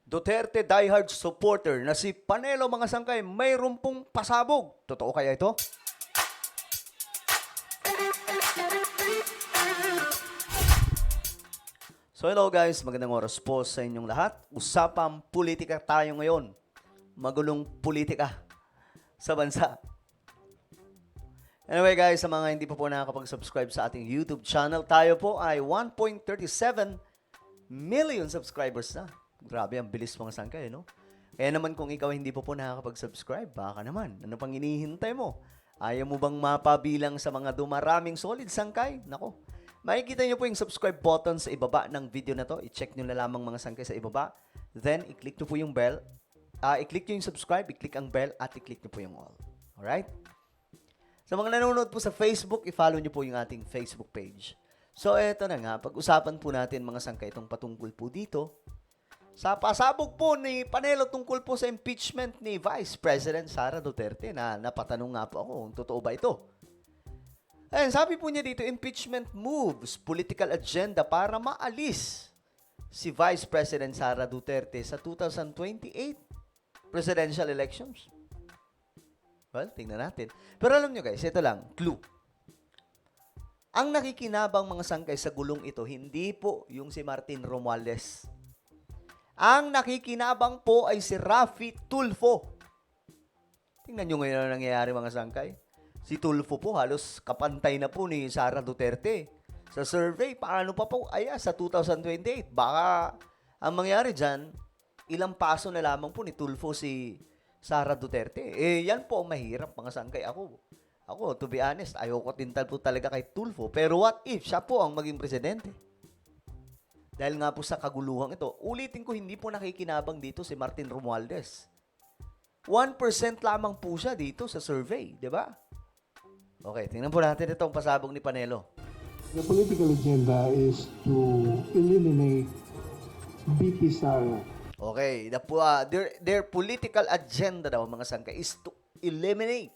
Duterte diehard supporter na si Panelo mga sangkay mayroon pong pasabog. Totoo kaya ito? So hello guys, magandang oras po sa inyong lahat. Usapang politika tayo ngayon. Magulong politika sa bansa. Anyway guys, sa mga hindi pa po nakakapag-subscribe sa ating YouTube channel, tayo po ay 1.37 million subscribers na. Grabe, ang bilis mga sangkay, no? Kaya naman kung ikaw hindi pa po nakakapag-subscribe, baka naman, ano pang inihintay mo? Ayaw mo bang mapabilang sa mga dumaraming solid sangkay? Nako, makikita nyo po yung subscribe button sa ibaba ng video na to. I-check nyo na lamang mga sangkay sa ibaba. Then, i-click nyo po yung bell. I-click nyo yung subscribe, i-click ang bell, at i-click nyo po yung all. Alright? Sa mga nanonood po sa Facebook, i-follow nyo po yung ating Facebook page. So, eto na nga. Pag-usapan po natin mga sangkay itong patungkol po dito. Sa pasabog po ni Panelo tungkol po sa impeachment ni Vice President Sara Duterte na napatanong nga po ako kung totoo ba ito. Ayun, sabi po niya dito, impeachment moves, political agenda para maalis si Vice President Sara Duterte sa 2028 presidential elections. Well, tingnan natin. Pero alam nyo guys, ito lang, clue. Ang nakikinabang mga sangkay sa gulong ito, hindi po yung si Martin Romualdez. Ang nakikinabang po ay si Raffy Tulfo. Tingnan nyo ngayon ang nangyayari mga sangkay. Si Tulfo po halos kapantay na po ni Sara Duterte. Sa survey, paano pa po? Sa 2028. Baka ang mangyari dyan, ilang paso na lamang po ni Tulfo si Sara Duterte. Yan po ang mahirap mga sangkay. Ako, to be honest, ayoko din po talaga kay Tulfo. Pero what if siya po ang maging presidente? Dahil nga po sa kaguluhan ito, ulitin ko, hindi po nakikinabang dito si Martin Romualdez. 1% lamang po siya dito sa survey, di ba? Okay, tingnan po natin itong pasabog ni Panelo. The political agenda is to eliminate BP Sara. Okay, their political agenda daw, mga sangkay, is to eliminate.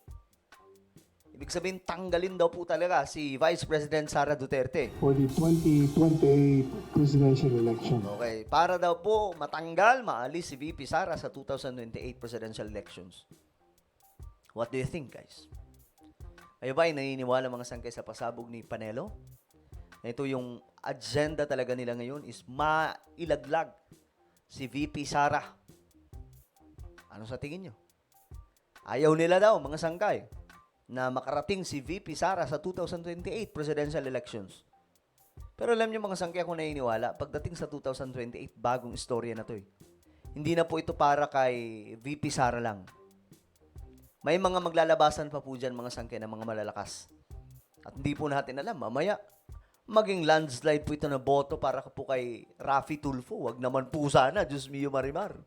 Ibig sabihin, tanggalin daw po talaga si Vice President Sara Duterte. For the 2028 presidential election. Okay, para daw po matanggal, maalis si VP Sara sa 2028 presidential elections. What do you think, guys? Kayo ba ay naniniwala mga sangkay sa pasabog ni Panelo? Na ito yung agenda talaga nila ngayon is mailaglag si VP Sara. Ano sa tingin nyo? Ayaw nila daw, mga sangkay, na makarating si VP Sara sa 2028 presidential elections. Pero alam niyo mga sangkay, ako naniniwala, pagdating sa 2028, bagong istorya na to eh. Hindi na po ito para kay VP Sara lang. May mga maglalabasan pa po dyan mga sangkay na mga malalakas. At hindi po natin alam, mamaya, maging landslide po ito na boto para po kay Raffy Tulfo. Wag naman po sana, Diyos mio marimar.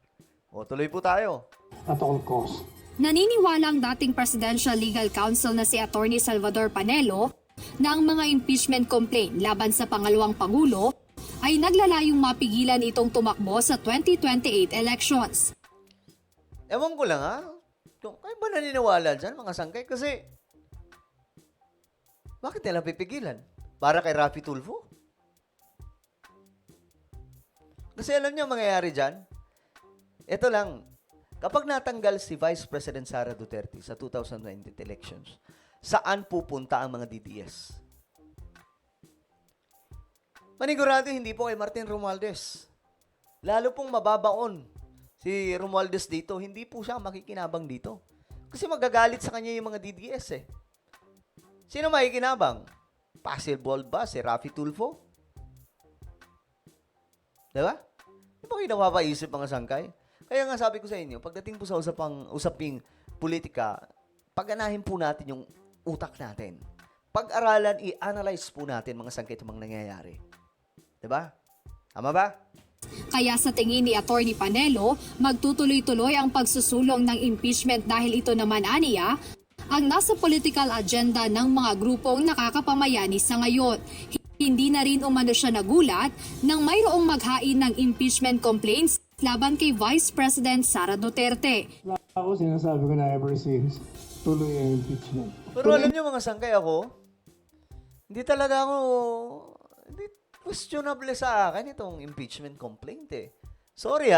O, tuloy po tayo. At all costs. Naniniwala ang dating Presidential Legal Counsel na si Attorney Salvador Panelo na ang mga impeachment complaint laban sa pangalawang Pangulo ay naglalayong mapigilan itong tumakbo sa 2028 elections. Ewan ko lang ha. Kayo ba naniniwala dyan mga sangkay? Kasi, bakit nila pipigilan? Para kay Raffy Tulfo? Kasi alam niyo ang mangyayari dyan? Ito lang. Kapag natanggal si Vice President Sara Duterte sa 2028 elections, saan pupunta ang mga DDS? Manigurado hindi po kay Martin Romualdez. Lalo pong mababaon si Romualdez dito, hindi po siya makikinabang dito. Kasi magagalit sa kanya yung mga DDS eh. Sino makikinabang? Possible ba si Raffy Tulfo? Diba? Hindi po kayo napapaisip mga sangkay? Kaya nga sabi ko sa inyo, pagdating po sa usaping politika, pag-anahin po natin yung utak natin. Pag-aralan, i-analyze po natin mga sangkay itong mga nangyayari. Diba? Tama ba? Kaya sa tingin ni Attorney Panelo, magtutuloy-tuloy ang pagsusulong ng impeachment dahil ito naman aniya ang nasa political agenda ng mga grupong nakakapamayani sa ngayon. Hindi na rin umano siya nagulat nang mayroong maghain ng impeachment complaints laban kay Vice President Sara Duterte. Ako sinasabi ko na ever since, tuloy ang impeachment. Pero alam niyo mga sangkay hindi talaga hindi questionable sa akin itong impeachment complaint eh. Sorry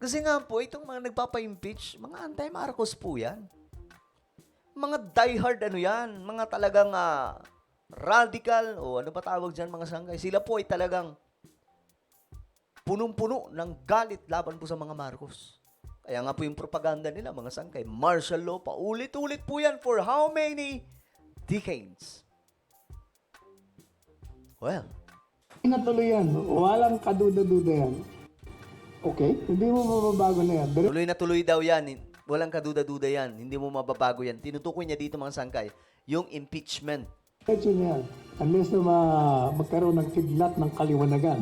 Kasi nga po, itong mga nagpapa-impeach, mga anti-Marcos po yan. Mga diehard ano yan, mga talagang radical, o ano ba tawag dyan mga sangkay. Sila po ay talagang punong-puno ng galit laban po sa mga Marcos. Kaya nga po yung propaganda nila, mga sangkay, martial law, paulit-ulit po yan for how many decades? Well, Natuloy yan. Walang kaduda-duda yan. Okay? Hindi mo mababago na yan. tuloy na tuloy daw yan. Walang kaduda-duda yan. Hindi mo mababago yan. Tinutukoy niya dito mga sangkay, yung impeachment. Diretso na yan. Unless na magkaroon ng kidlat ng kaliwanagan.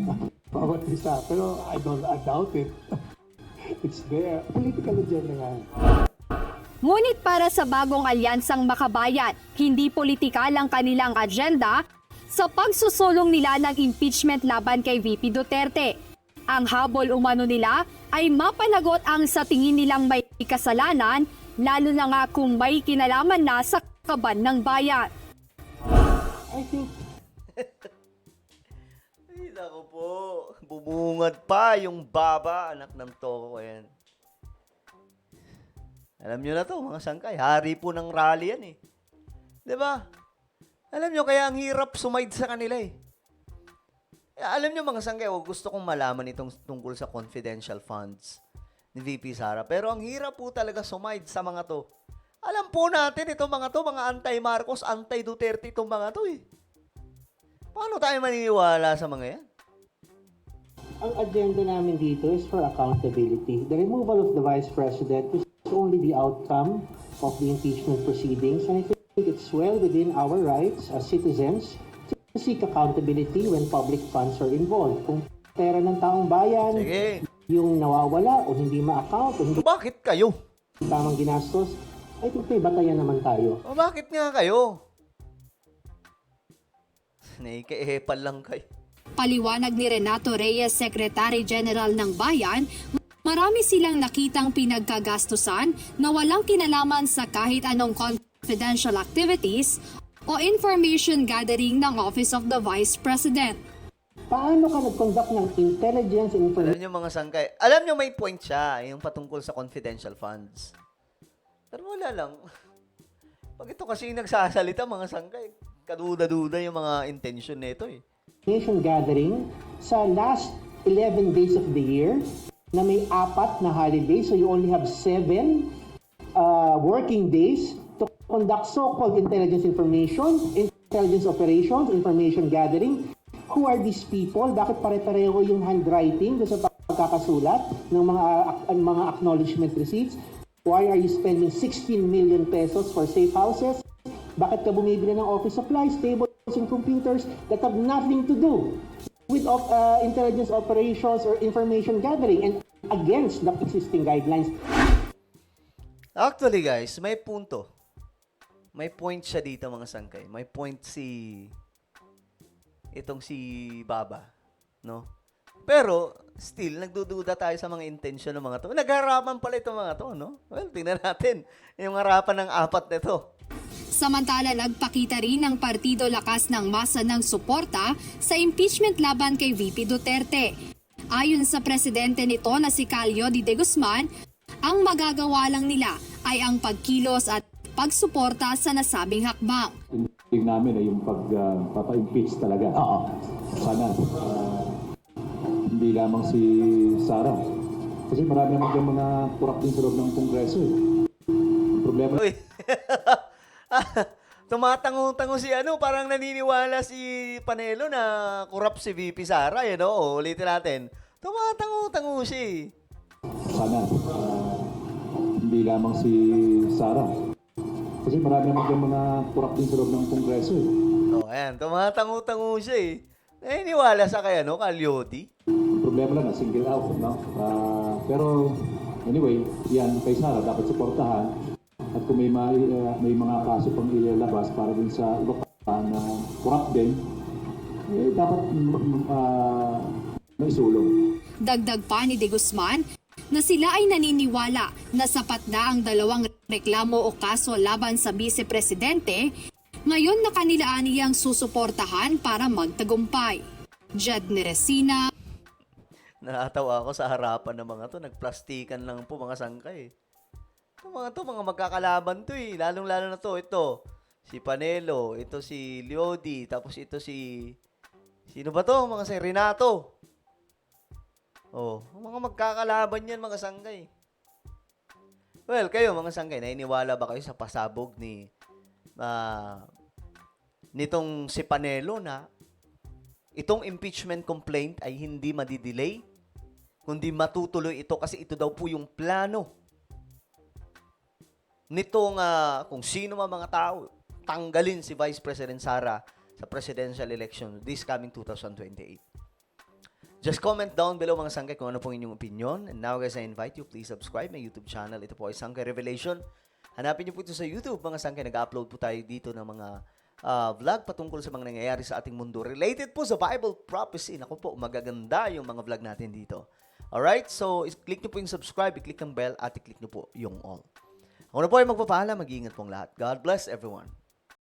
Bawat isa. Pero I doubt it. It's there. Political agenda nga. Ngunit para sa bagong alyansang makabayan, hindi politikal ang kanilang agenda sa pagsusulong nila ng impeachment laban kay VP Duterte. Ang habol umano nila ay mapanagot ang sa tingin nilang may kasalanan, lalo na nga kung may kinalaman na sa kaban ng bayan. I think Ay, naku po. Bumungad pa yung baba, anak ng toko. Ayan. Alam nyo na to, mga sangkay. Hari po ng rally yan eh. 'Di ba? Alam nyo, kaya ang hirap sumaid sa kanila eh. Alam nyo mga sangkay, gusto kong malaman itong tungkol sa confidential funds ni VP Sara. Pero ang hirap po talaga sumaid sa mga to. Alam po natin itong mga to, mga anti-Marcos, anti-Duterte itong mga to eh. Paano tayo maniniwala sa mga yan? Ang agenda namin dito is for accountability. The removal of the Vice President is only the outcome of the impeachment proceedings, and I think it's well within our rights as citizens to seek accountability when public funds are involved. Kung pera ng taong bayan, Sige. yung nawawala o hindi ma-account o hindi Bakit kayo? tamang ginastos, I think may batayan naman tayo. O bakit nga kayo? Naikahepal lang kayo. Paliwanag ni Renato Reyes, Secretary General ng Bayan, marami silang nakitang pinagkagastusan na walang kinalaman sa kahit anong confidential activities o information gathering ng Office of the Vice President. Paano ka nag-conduct ng intelligence and Alam information nyo mga sangkay, alam nyo may point siya, yung patungkol sa confidential funds. Pero wala lang. Pag ito kasi yung nagsasalita, mga sangkay, kaduda-duda yung mga intention nito eh. gathering sa last 11 days of the year na may 4 na holidays, so you only have 7 working days to conduct so-called intelligence information, intelligence operations, information gathering. Who are these people? Bakit pare-pareho yung handwriting doon sa pagkakasulat ng mga acknowledgement receipts? Why are you spending 16 million pesos for safe houses? Bakit ka bumibili ng office supplies, tables, and computers that have nothing to do with intelligence operations or information gathering and against the existing guidelines? Actually guys, may punto. May point siya dito mga sangkay. May point itong si Baba, no? Pero still nagdududa tayo sa mga intention ng mga to. Nagharapan pala itong mga to, no? Well, tingnan natin yung harapan ng 4 nito. Samantala, nagpakita rin ng Partido Lakas ng Masa ng suporta sa impeachment laban kay VP Duterte. Ayon sa presidente nito na si Calio de Guzman, ang magagawa lang nila ay ang pagkilos at pagsuporta sa nasabing hakbang. Tingin namin ay yung papa-impeach talaga. Sana hindi lamang si Sara. Kasi marami naman yung mga kurap din sa loob ng Kongreso. Ang problema Uy. Tumatango-tango si parang naniniwala si Panelo na corrupt si VP Sara, ulitin natin. Tumatango-tango siya eh. sana hindi lamang si Sara. Kasi marami naman yung mga kurap din sa loob ng Kongreso. Ayan, tumatango-tango siya eh. Naniniwala sa kay Caliotti. Ang problema lang na single out, no? Pero anyway, yan kay Sara dapat suportahan. At kung may mga kaso pang ilalabas para din sa iba pa na corrupt din, dapat maisulong. Dagdag pa ni De Guzman na sila ay naniniwala na sapat na ang 2 reklamo o kaso laban sa vice-presidente, ngayon na kanila aniyang susuportahan para magtagumpay. Jed Neresina, Natatawa ako sa harapan ng mga to. Nagplastikan lang po mga sangkay. Itong mga to, mga magkakalaban to eh. Lalong-lalo na to. Ito, si Panelo. Ito si Leody. Tapos ito si... Sino ba to? Mga si Renato. Oh, mga magkakalaban yan mga sangkay. Well, kayo mga sangkay, naniniwala ba kayo sa pasabog ni nitong si Panelo na itong impeachment complaint ay hindi madidelay, kundi matutuloy ito kasi ito daw po yung plano nitong kung sino mga tao tanggalin si Vice President Sara sa presidential election this coming 2028. Just comment down below mga sangkay kung ano pong inyong opinion. And now guys, I invite you, please subscribe my YouTube channel. Ito po ay Sangkay Revelation. Hanapin niyo po ito sa YouTube mga sangkay. Nag-upload po tayo dito ng mga vlog patungkol sa mga nangyayari sa ating mundo. Related po sa Bible prophecy. Naku po, magaganda yung mga vlog natin dito. Alright, so click niyo po yung subscribe, i-click ang bell at i-click niyo po yung all. Ako na po ay magpapaalam. Mag-iingat pong lahat. God bless everyone.